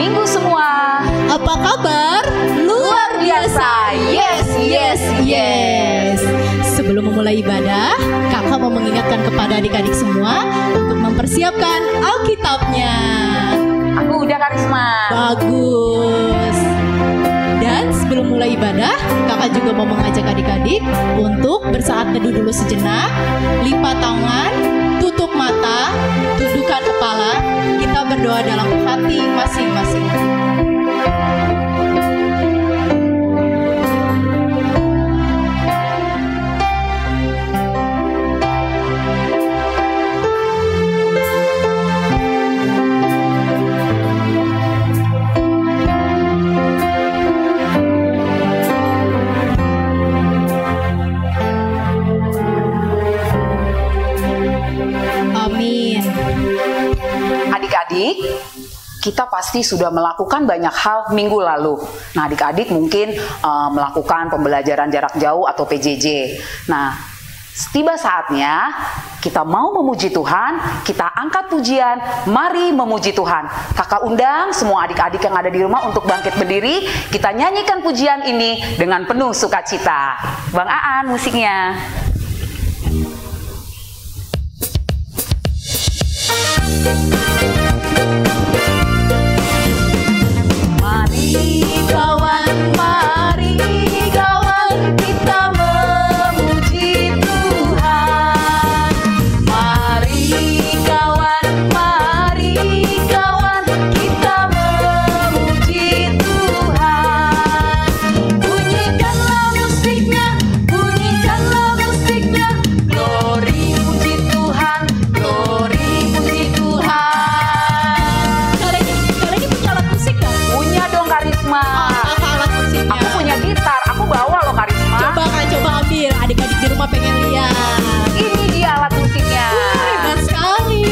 Minggu semua. Apa kabar? Luar biasa. Yes, yes, yes. Sebelum memulai ibadah, kakak mau mengingatkan kepada adik-adik semua untuk mempersiapkan Alkitabnya. Aku udah Karisma. Bagus. Dan sebelum mulai ibadah, kakak juga mau mengajak adik-adik untuk bersaat teduh dulu sejenak, lipat tangan, tutup mata, tundukkan kepala, kita berdoa dalam hati masing-masing. Adik-adik, kita pasti sudah melakukan banyak hal minggu lalu. Nah, adik-adik mungkin melakukan pembelajaran jarak jauh atau PJJ. Nah, tiba saatnya kita mau memuji Tuhan, kita angkat pujian, mari memuji Tuhan. Kakak undang semua adik-adik yang ada di rumah untuk bangkit berdiri, kita nyanyikan pujian ini dengan penuh sukacita. Bang Aan musiknya. Mari kawan, mari kawan, kita memuji Tuhan. Mari kawan, kita memuji Tuhan. Bunyikanlah musiknya, glory puji Tuhan, glory puji Tuhan. Kalian ini punya alat musik gak? Punya dong Karisma. Apa alat musiknya? Aku punya gitar, aku bawa loh Karisma. Coba ambil, adik-adik di rumah pengen lihat. Ini dia alat musiknya. Hebat sekali.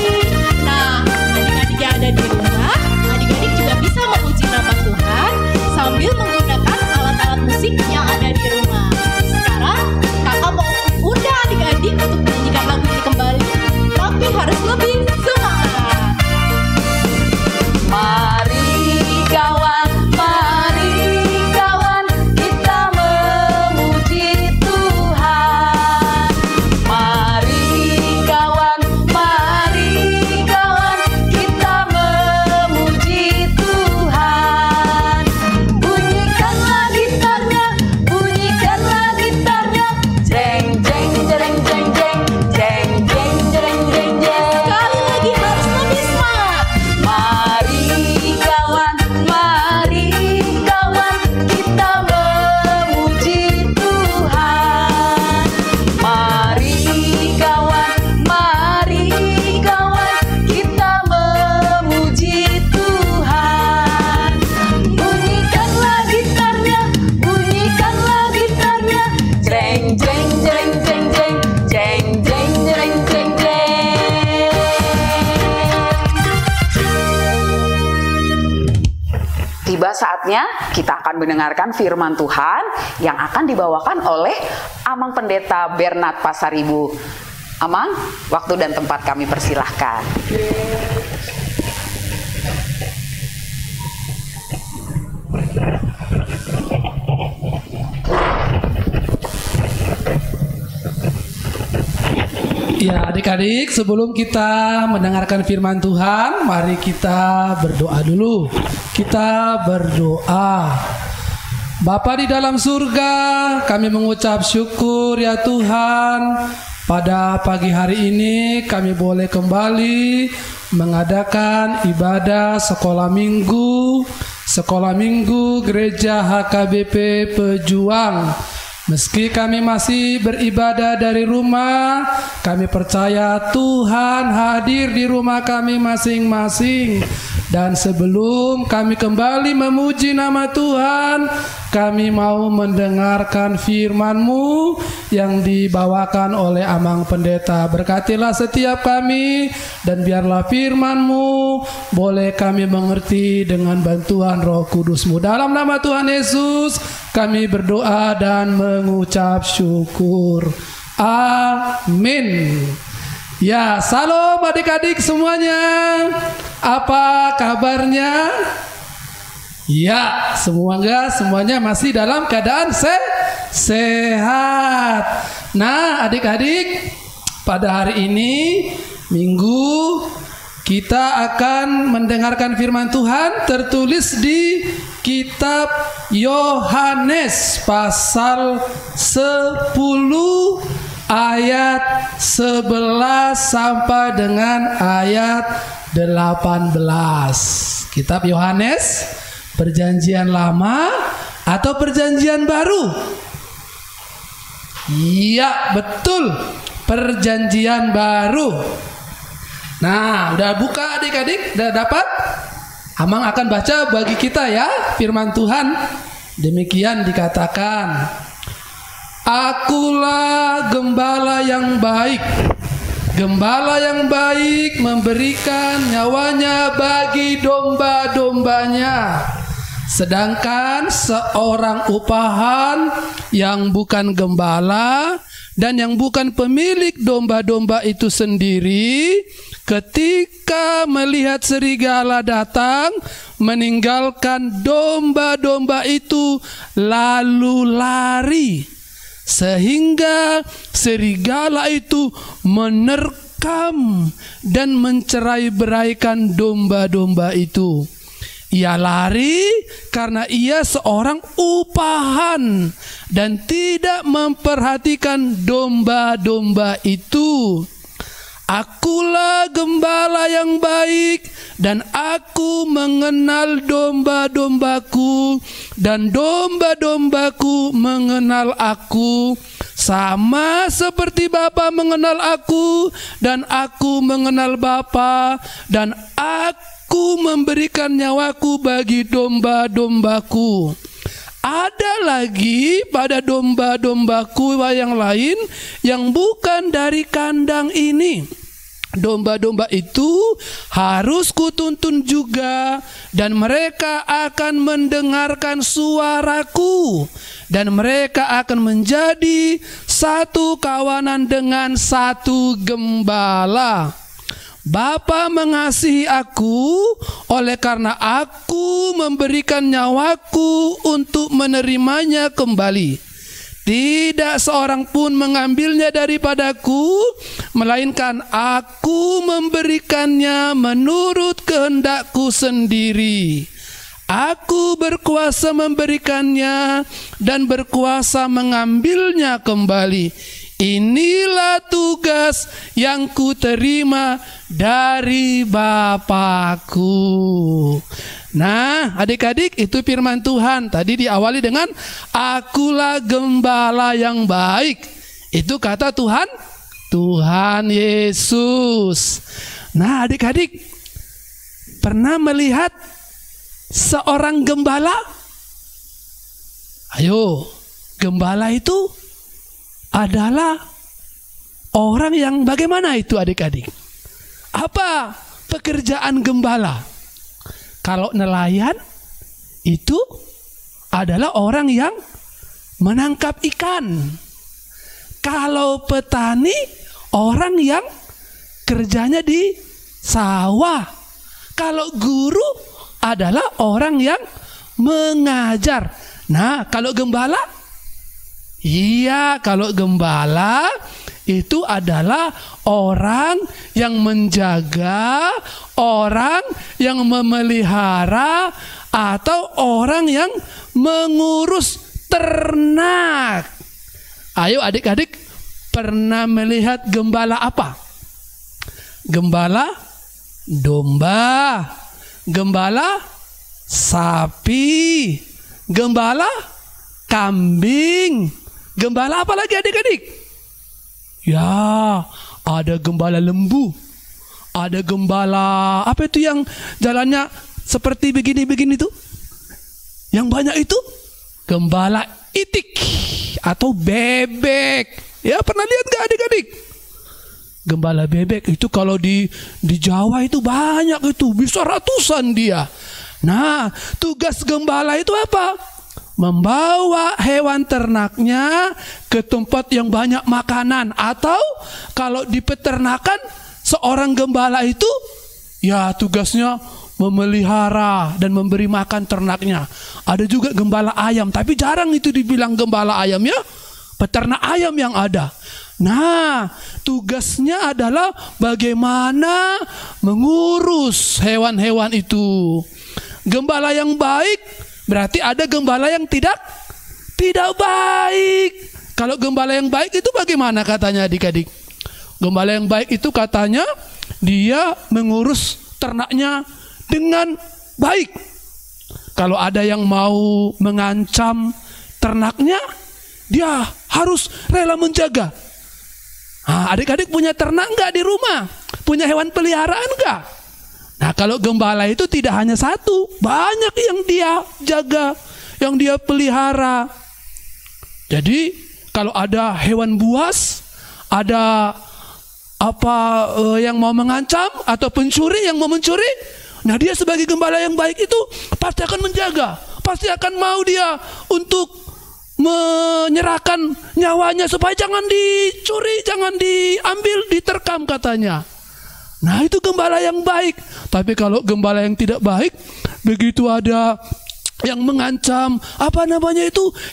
Nah, adik-adik yang ada di rumah, adik-adik juga bisa memuji nama Tuhan sambil menggunakan alat-alat musik yang ada di rumah. Sekarang, kakak mau undang adik-adik untuk menyanyikan lagu ini kembali, tapi harus lebih semangat. Mari kawan, kita memuji Tuhan. Mari kawan, kita memuji Tuhan. Bunyikanlah gitarnya, jeng jeng jeng jeng jeng, jeng jeng jeng jeng jeng. Sekali lagi harus lebih semangat. Mari kawan, kita memuji Tuhan. Mari kawan, kita memuji Tuhan. Bunyikanlah gitarnya, jeng jeng jeng jeng jeng, jeng jeng jeng jeng jeng. Tiba saatnya kita akan mendengarkan firman Tuhan yang akan dibawakan oleh Amang Pendeta Bernard Pasaribu. Amang, waktu dan tempat kami persilahkan. Ya, adik-adik, sebelum kita mendengarkan firman Tuhan, mari kita berdoa dulu. Kita berdoa. Bapa di dalam surga, kami mengucap syukur ya Tuhan. Pada pagi hari ini kami boleh kembali mengadakan ibadah sekolah minggu Gereja HKBP Pejuang. Meski kami masih beribadah dari rumah, kami percaya Tuhan hadir di rumah kami masing-masing. Dan sebelum kami kembali memuji nama Tuhan, kami mau mendengarkan firman-Mu yang dibawakan oleh Amang Pendeta. Berkatilah setiap kami, dan biarlah firman-Mu boleh kami mengerti dengan bantuan Roh Kudus-Mu. Dalam nama Tuhan Yesus, kami berdoa dan mengucap syukur. Amin. Ya, salam adik-adik semuanya. Apa kabarnya? Ya, semuanya masih dalam keadaan sehat. Nah, adik-adik, pada hari ini Minggu kita akan mendengarkan firman Tuhan tertulis di kitab Yohanes pasal 10 ayat 11 sampai dengan ayat 18. Kitab Yohanes, Perjanjian Lama atau Perjanjian Baru? Iya, betul. Perjanjian Baru. Nah, udah buka adik-adik? Udah dapat? Amang akan baca bagi kita ya firman Tuhan. Demikian dikatakan, akulah gembala yang baik. Gembala yang baik memberikan nyawanya bagi domba-dombanya. Sedangkan seorang upahan yang bukan gembala dan yang bukan pemilik domba-domba itu sendiri, ketika melihat serigala datang, meninggalkan domba-domba itu lalu lari, sehingga serigala itu menerkam dan mencerai-beraikan domba-domba itu. Ia lari karena ia seorang upahan dan tidak memperhatikan domba-domba itu. Akulah gembala yang baik dan aku mengenal domba-dombaku dan domba-dombaku mengenal aku, sama seperti Bapa mengenal aku dan aku mengenal Bapa, dan aku memberikan nyawaku bagi domba-dombaku. Ada lagi pada domba-dombaku yang lain yang bukan dari kandang ini. Domba-domba itu harus kutuntun juga, dan mereka akan mendengarkan suaraku, dan mereka akan menjadi satu kawanan dengan satu gembala. Bapa mengasihi aku, oleh karena aku memberikan nyawaku untuk menerimanya kembali. Tidak seorang pun mengambilnya daripadaku, melainkan aku memberikannya menurut kehendakku sendiri. Aku berkuasa memberikannya dan berkuasa mengambilnya kembali. Inilah tugas yang kuterima dari Bapakku. Nah, adik-adik, itu firman Tuhan. Tadi diawali dengan akulah gembala yang baik. Itu kata Tuhan, Tuhan Yesus. Nah, adik-adik, pernah melihat seorang gembala? Ayo, gembala itu adalah orang yang bagaimana itu adik-adik? Apa pekerjaan gembala? Kalau nelayan itu adalah orang yang menangkap ikan. Kalau petani, orang yang kerjanya di sawah. Kalau guru adalah orang yang mengajar. Nah, kalau gembala? Iya, kalau gembala itu adalah orang yang menjaga, orang yang memelihara, atau orang yang mengurus ternak. Ayo adik-adik, pernah melihat gembala apa? Gembala domba, gembala sapi, gembala kambing, gembala apa lagi adik-adik? Ya, ada gembala lembu, ada gembala apa itu yang jalannya seperti begini-begini tuh? Yang banyak itu gembala itik atau bebek. Ya, pernah lihat gak adik-adik? Gembala bebek itu kalau di Jawa itu banyak, itu bisa ratusan dia. Nah, tugas gembala itu apa? Membawa hewan ternaknya ke tempat yang banyak makanan. Atau kalau di peternakan, seorang gembala itu ya tugasnya memelihara dan memberi makan ternaknya. Ada juga gembala ayam, tapi jarang itu dibilang gembala ayam ya, peternak ayam yang ada. Nah, tugasnya adalah bagaimana mengurus hewan-hewan itu. Gembala yang baik berarti ada gembala yang tidak baik. Kalau gembala yang baik itu bagaimana katanya adik-adik? Gembala yang baik itu katanya dia mengurus ternaknya dengan baik. Kalau ada yang mau mengancam ternaknya, dia harus rela menjaga. Nah, adik-adik punya ternak enggak di rumah? Punya hewan peliharaan enggak? Nah, kalau gembala itu tidak hanya satu, banyak yang dia jaga, yang dia pelihara. Jadi, kalau ada hewan buas, ada yang mau mengancam atau pencuri yang mau mencuri, nah dia sebagai gembala yang baik itu pasti akan menjaga, pasti akan mau dia untuk menyerahkan nyawanya supaya jangan dicuri, jangan diambil, diterkam katanya. Nah, itu gembala yang baik. Tapi kalau gembala yang tidak baik, begitu ada yang mengancam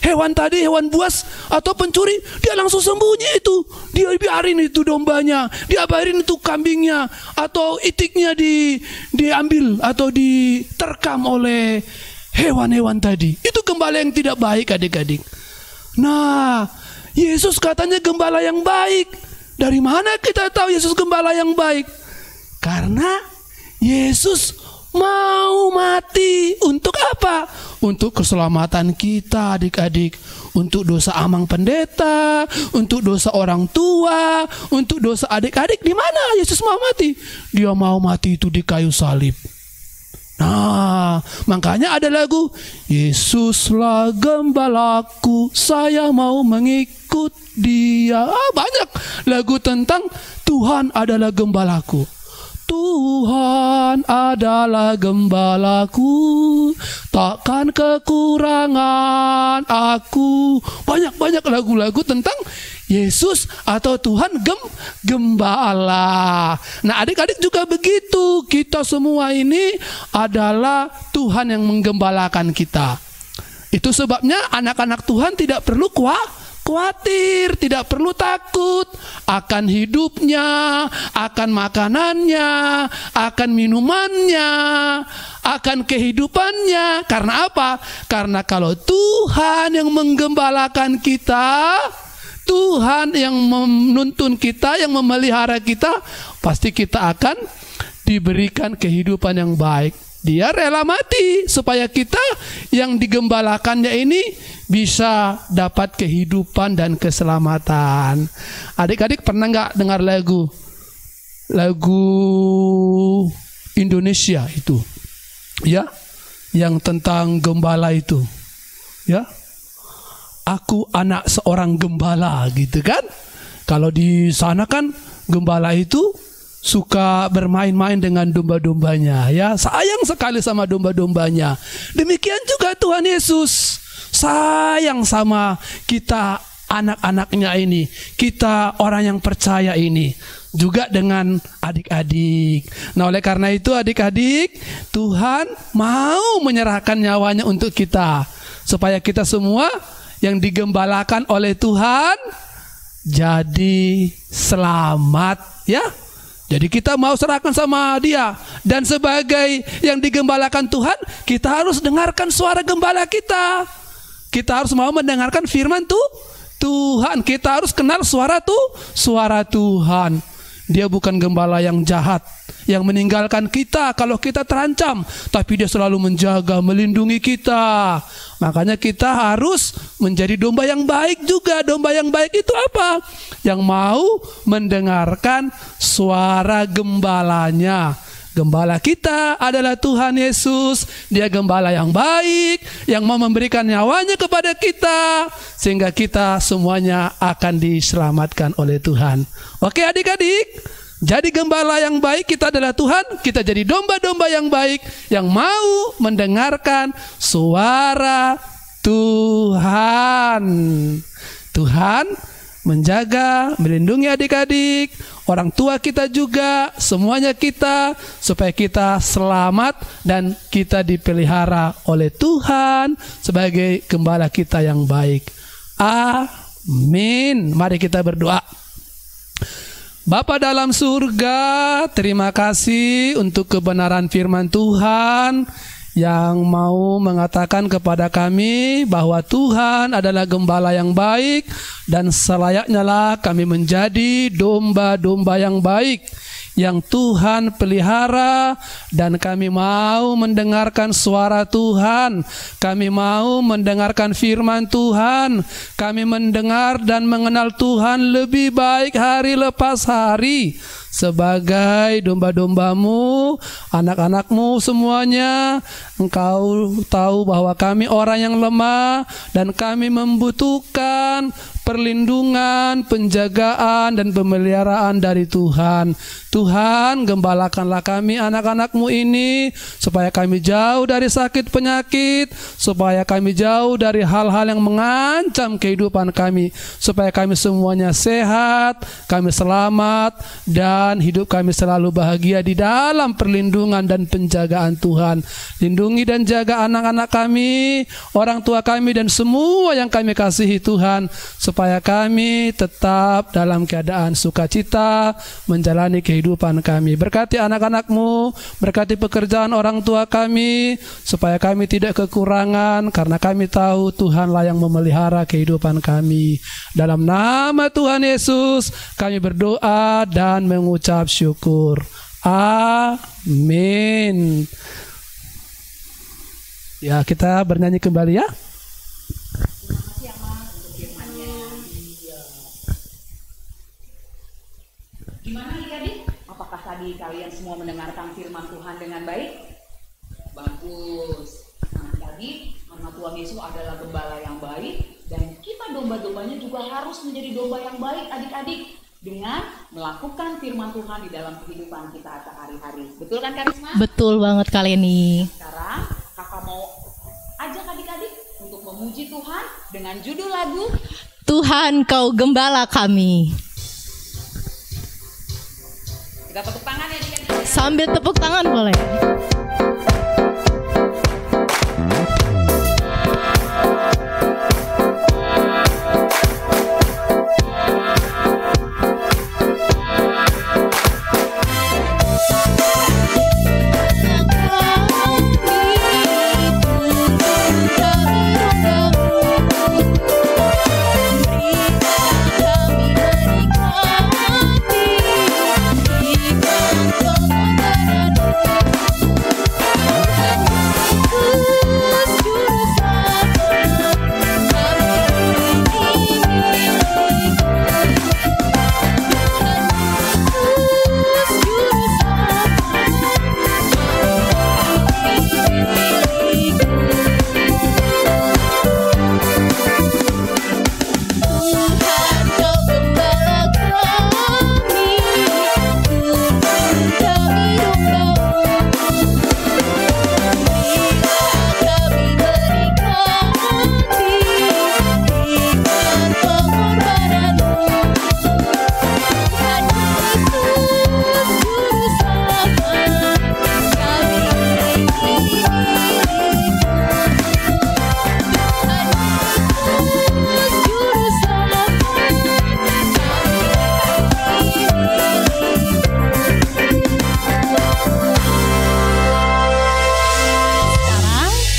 hewan tadi, hewan buas atau pencuri, dia langsung sembunyi itu. Dia biarin itu dombanya, dia biarin itu kambingnya atau itiknya diambil atau diterkam oleh hewan-hewan tadi. Itu gembala yang tidak baik adik-adik. Nah, Yesus katanya gembala yang baik. Dari mana kita tahu Yesus gembala yang baik? Karena Yesus mau mati. Untuk apa? Untuk keselamatan kita adik-adik. Untuk dosa amang pendeta, untuk dosa orang tua, untuk dosa adik-adik. Di mana Yesus mau mati? Dia mau mati itu di kayu salib. Nah, makanya ada lagu, Yesuslah gembalaku, saya mau mengikut dia. Banyak lagu tentang Tuhan adalah gembalaku. Tuhan adalah gembalaku, takkan kekurangan aku. Banyak lagu-lagu tentang Yesus atau Tuhan gembala. Nah, adik-adik juga begitu. Kita semua ini adalah Tuhan yang menggembalakan kita. Itu sebabnya anak-anak Tuhan tidak perlu khawatir, tidak perlu takut akan hidupnya, akan makanannya, akan minumannya, akan kehidupannya. Karena apa? Karena kalau Tuhan yang menggembalakan kita, Tuhan yang menuntun kita, yang memelihara kita, pasti kita akan diberikan kehidupan yang baik. Dia rela mati supaya kita yang digembalakannya ini bisa dapat kehidupan dan keselamatan. Adik-adik pernah nggak dengar lagu Indonesia itu, ya, yang tentang gembala itu, ya? Aku anak seorang gembala, gitu kan? Kalau di sana kan gembala itu suka bermain-main dengan domba-dombanya, ya, sayang sekali sama domba-dombanya. Demikian juga Tuhan Yesus sayang sama kita anak-anaknya ini, kita orang yang percaya ini, juga dengan adik-adik. Nah, oleh karena itu adik-adik, Tuhan mau menyerahkan nyawanya untuk kita, supaya kita semua yang digembalakan oleh Tuhan jadi selamat, ya. Jadi kita mau serahkan sama Dia. Dan sebagai yang digembalakan Tuhan, kita harus dengarkan suara gembala kita. Kita harus mau mendengarkan firman Tuhan. Kita harus kenal suara Tuhan. Dia bukan gembala yang jahat, yang meninggalkan kita kalau kita terancam, tapi Dia selalu menjaga, melindungi kita. Makanya kita harus menjadi domba yang baik juga. Domba yang baik itu apa? Yang mau mendengarkan suara gembalanya. Gembala kita adalah Tuhan Yesus. Dia gembala yang baik, yang mau memberikan nyawanya kepada kita, sehingga kita semuanya akan diselamatkan oleh Tuhan. Oke adik-adik, jadi gembala yang baik kita adalah Tuhan. Kita jadi domba-domba yang baik, yang mau mendengarkan suara Tuhan. Tuhan menjaga, melindungi adik-adik, orang tua kita juga, semuanya kita, supaya kita selamat dan kita dipelihara oleh Tuhan sebagai gembala kita yang baik. Amin. Mari kita berdoa. Bapa dalam surga, terima kasih untuk kebenaran firman Tuhan yang mau mengatakan kepada kami bahwa Tuhan adalah gembala yang baik dan selayaknya lah kami menjadi domba-domba yang baik yang Tuhan pelihara, dan kami mau mendengarkan suara Tuhan, kami mau mendengarkan firman Tuhan, kami mendengar dan mengenal Tuhan lebih baik hari lepas hari. Sebagai domba-dombamu, anak-anakmu semuanya, Engkau tahu bahwa kami orang yang lemah dan kami membutuhkan perlindungan, penjagaan, dan pemeliharaan dari Tuhan. Tuhan, gembalakanlah kami anak-anakmu ini, supaya kami jauh dari sakit penyakit, supaya kami jauh dari hal-hal yang mengancam kehidupan kami, supaya kami semuanya sehat, kami selamat, dan hidup kami selalu bahagia di dalam perlindungan dan penjagaan Tuhan. Lindungi dan jaga anak-anak kami, orang tua kami, dan semua yang kami kasihi Tuhan, supaya kami tetap dalam keadaan sukacita menjalani kehidupan kami. Berkati anak-anakmu, berkati pekerjaan orang tua kami, supaya kami tidak kekurangan, karena kami tahu Tuhanlah yang memelihara kehidupan kami. Dalam nama Tuhan Yesus kami berdoa dan mengucap syukur. Amin. Ya, kita bernyanyi kembali ya. Gimana adik-adik? Apakah tadi kalian semua mendengarkan firman Tuhan dengan baik? Bagus. Nah, tadi karena Tuhan Yesus adalah gembala yang baik, dan kita domba-dombanya juga harus menjadi domba yang baik adik-adik, dengan melakukan firman Tuhan di dalam kehidupan kita sehari-hari. Betul kan Karisma? Betul banget Kak Leni. Sekarang kakak mau ajak adik-adik untuk memuji Tuhan dengan judul lagu Tuhan Kau Gembala Kami. Kita tepuk tangan ya adik-adik. Sambil tepuk tangan boleh.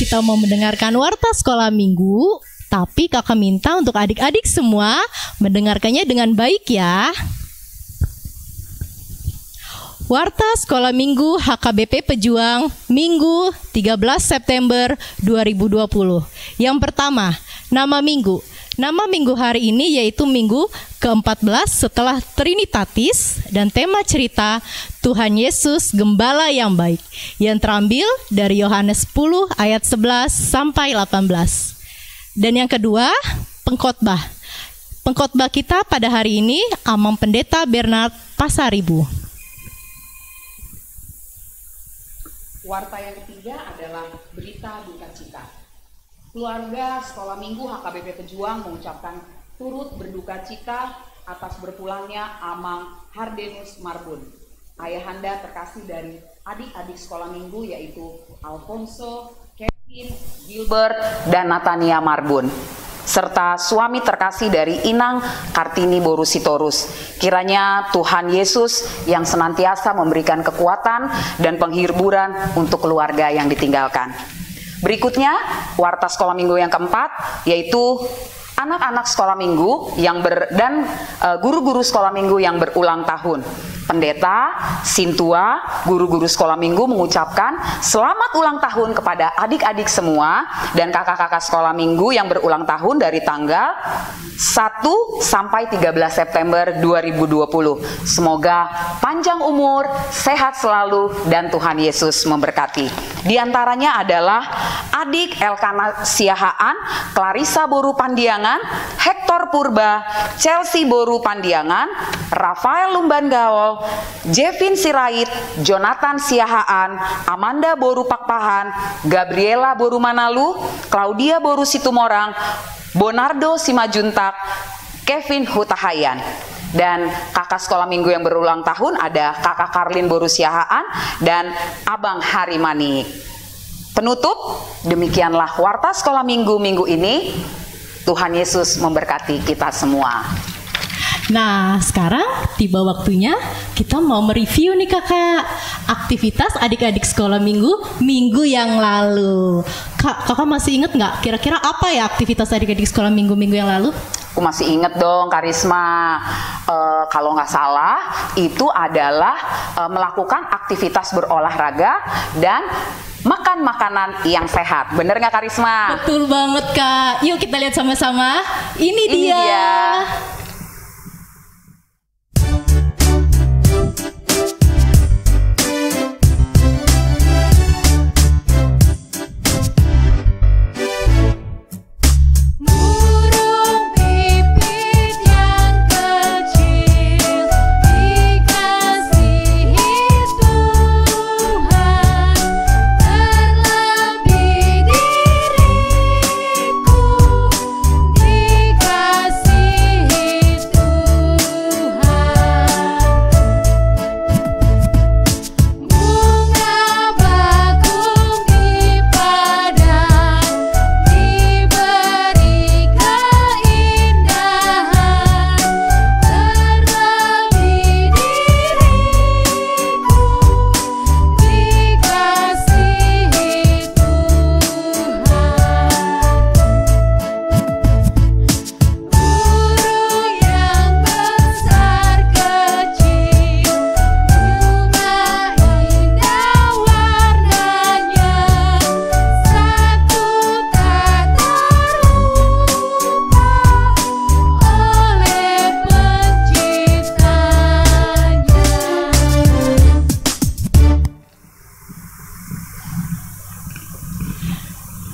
Kita mau mendengarkan warta sekolah minggu, tapi kakak minta untuk adik-adik semua mendengarkannya dengan baik ya. Warta sekolah minggu HKBP Pejuang Minggu 13 September 2020. Yang pertama, nama minggu. Nama minggu hari ini yaitu minggu ke-14 setelah Trinitatis, dan tema cerita Tuhan Yesus Gembala yang Baik yang terambil dari Yohanes 10 ayat 11 sampai 18. Dan yang kedua, pengkhotbah. Pengkhotbah kita pada hari ini Amang Pendeta Bernard Pasaribu. Warta yang ketiga adalah berita duka cita. Keluarga sekolah minggu HKBP Pejuang mengucapkan turut berduka cita atas berpulangnya Amang Hardenus Marbun, ayahanda terkasih dari adik-adik sekolah minggu yaitu Alfonso, Kevin, Gilbert, dan Natania Marbun, serta suami terkasih dari Inang Kartini Borusitorus. Kiranya Tuhan Yesus yang senantiasa memberikan kekuatan dan penghiburan untuk keluarga yang ditinggalkan. Berikutnya, warta sekolah minggu yang keempat, yaitu anak-anak sekolah minggu dan guru-guru sekolah minggu yang berulang tahun. Pendeta, Sintua, guru-guru sekolah minggu mengucapkan selamat ulang tahun kepada adik-adik semua dan kakak-kakak sekolah minggu yang berulang tahun dari tanggal 1 sampai 13 September 2020. Semoga panjang umur, sehat selalu, dan Tuhan Yesus memberkati. Di antaranya adalah adik Elkana Siahaan, Clarissa Boru Pandiangan, Hector Purba, Chelsea Boru Pandiangan, Rafael Lumban Gaol, Jevin Sirait, Jonathan Siahaan, Amanda Boru Pakpahan, Gabriela Boru Manalu, Claudia Boru Situmorang, Bonardo Simajuntak, Kevin Hutahayan. Dan kakak sekolah minggu yang berulang tahun ada kakak Karlin Boru Siahaan dan abang Harimani. Penutup, demikianlah warta sekolah minggu ini. Tuhan Yesus memberkati kita semua. Nah, sekarang tiba waktunya kita mau mereview nih kakak aktivitas adik-adik sekolah minggu yang lalu. Kakak masih inget nggak kira-kira apa ya aktivitas adik-adik sekolah minggu yang lalu? Aku masih inget dong Karisma, kalau nggak salah itu adalah melakukan aktivitas berolahraga dan makan makanan yang sehat. Bener nggak Karisma? Betul banget kak. Yuk kita lihat sama-sama. Ini dia.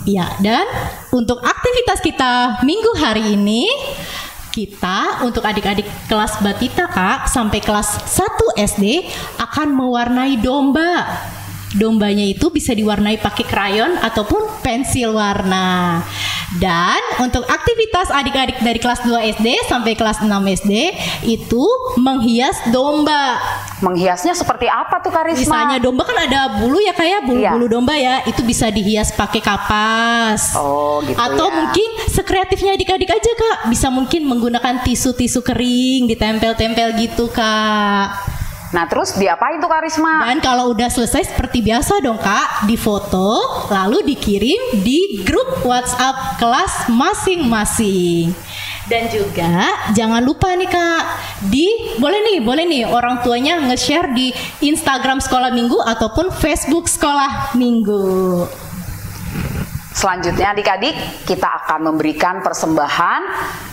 Ya, dan untuk aktivitas kita minggu hari ini, kita untuk adik-adik kelas Batita Kak sampai kelas 1 SD akan mewarnai domba. Dombanya itu bisa diwarnai pakai krayon ataupun pensil warna. Dan untuk aktivitas adik-adik dari kelas 2 SD sampai kelas 6 SD itu menghias domba. Menghiasnya seperti apa tuh Karisma? Misalnya domba kan ada bulu ya kayak bulu-bulu domba ya, itu bisa dihias pakai kapas. Oh gitu. Atau mungkin sekreatifnya adik-adik aja Kak, bisa mungkin menggunakan tisu-tisu kering ditempel-tempel gitu Kak. Nah terus diapain tuh Karisma? Dan kalau udah selesai seperti biasa dong Kak, difoto lalu dikirim di grup WhatsApp kelas masing-masing. Dan juga jangan lupa nih Kak, boleh nih orang tuanya nge-share di Instagram Sekolah Minggu ataupun Facebook Sekolah Minggu. Selanjutnya adik-adik kita akan memberikan persembahan.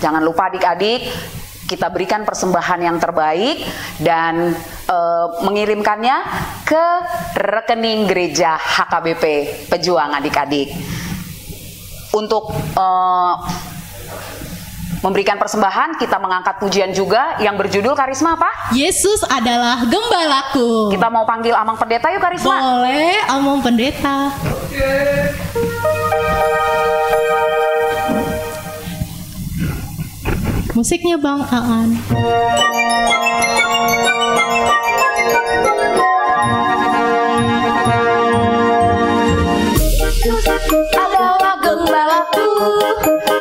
Jangan lupa adik-adik kita berikan persembahan yang terbaik dan mengirimkannya ke rekening gereja HKBP Pejuang adik-adik. Untuk memberikan persembahan kita mengangkat pujian juga yang berjudul Karisma apa? Yesus adalah gembalaku. Kita mau panggil Amang Pendeta yuk Karisma. Boleh, Amang Pendeta. Musiknya Bang Aan. Yesus adalah gembalaku,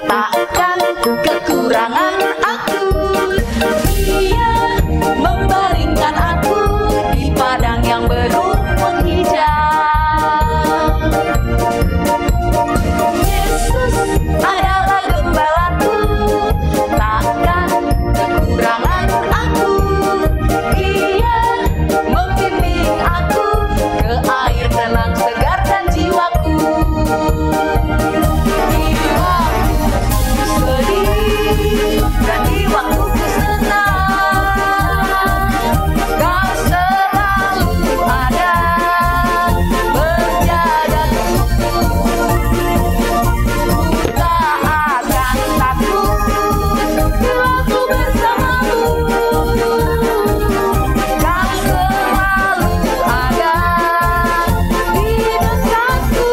takkan kekurangan aku. Dia membaringkan aku di padang yang berumpun hijau. Yesus adalah gembalaku, takkan kekurangan aku. Dia membimbing aku ke air tenang segarkan jiwaku. Di waktu sedih dan di waktu ku senang, Kau selalu ada menjagaku. Tak akan takut bila ku bersamamu. Kau selalu ada di dekatku.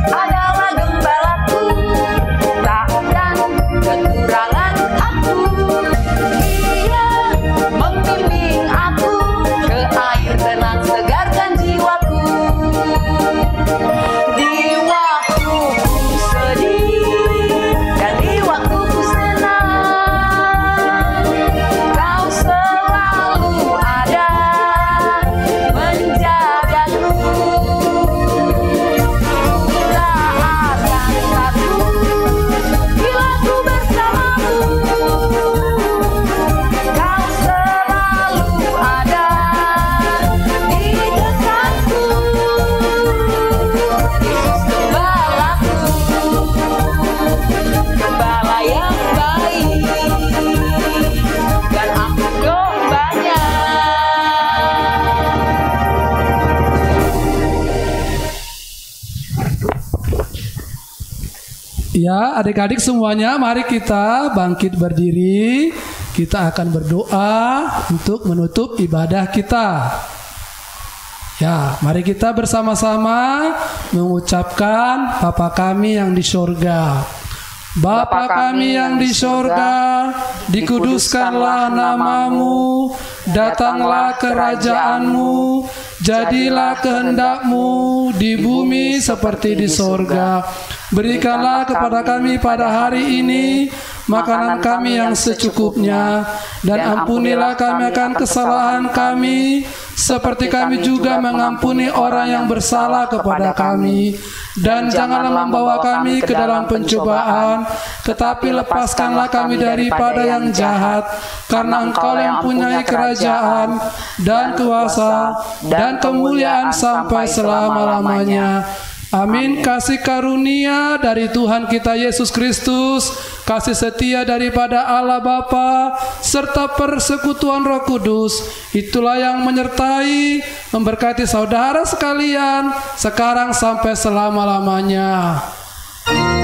Adalah gembalaku, takkan kekurangan aku. Dia membimbing aku ke air tenang segarkan jiwaku. Di waktu ku sedih dan di waktu ku senang, Kau selalu ada menjagaku. Tak akan takut bila ku bersamamu. Kau selalu ada di dekatku. Yesus gembalaku, gembala yang baik, dan aku dombanya. Ya, adik-adik semuanya, mari kita bangkit berdiri. Kita akan berdoa untuk menutup ibadah kita. Ya, mari kita bersama-sama mengucapkan Bapa kami yang di sorga. Bapa kami yang di sorga, dikuduskanlah namamu, datanglah kerajaanmu, jadilah kehendakmu di bumi seperti di sorga. Berikanlah kepada kami pada hari ini makanan kami yang secukupnya, dan ampunilah kami akan kesalahan kami, seperti kami juga mengampuni orang yang bersalah kepada kami. Dan janganlah membawa kami ke dalam pencobaan, tetapi lepaskanlah kami daripada yang jahat, karena Engkau yang mempunyai kerajaan dan kuasa dan kemuliaan sampai selama-lamanya. Amin. Kasih karunia dari Tuhan kita Yesus Kristus, kasih setia daripada Allah Bapa, serta persekutuan Roh Kudus, itulah yang menyertai, memberkati saudara sekalian, sekarang sampai selama-lamanya. Amin.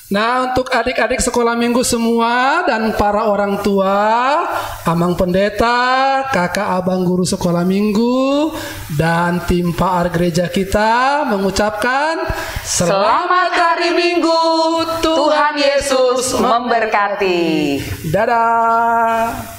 Nah, untuk adik-adik sekolah minggu semua dan para orang tua, Amang Pendeta, kakak abang guru sekolah minggu, dan tim PAR gereja kita mengucapkan Selamat hari Minggu, Tuhan Yesus memberkati. Dadah.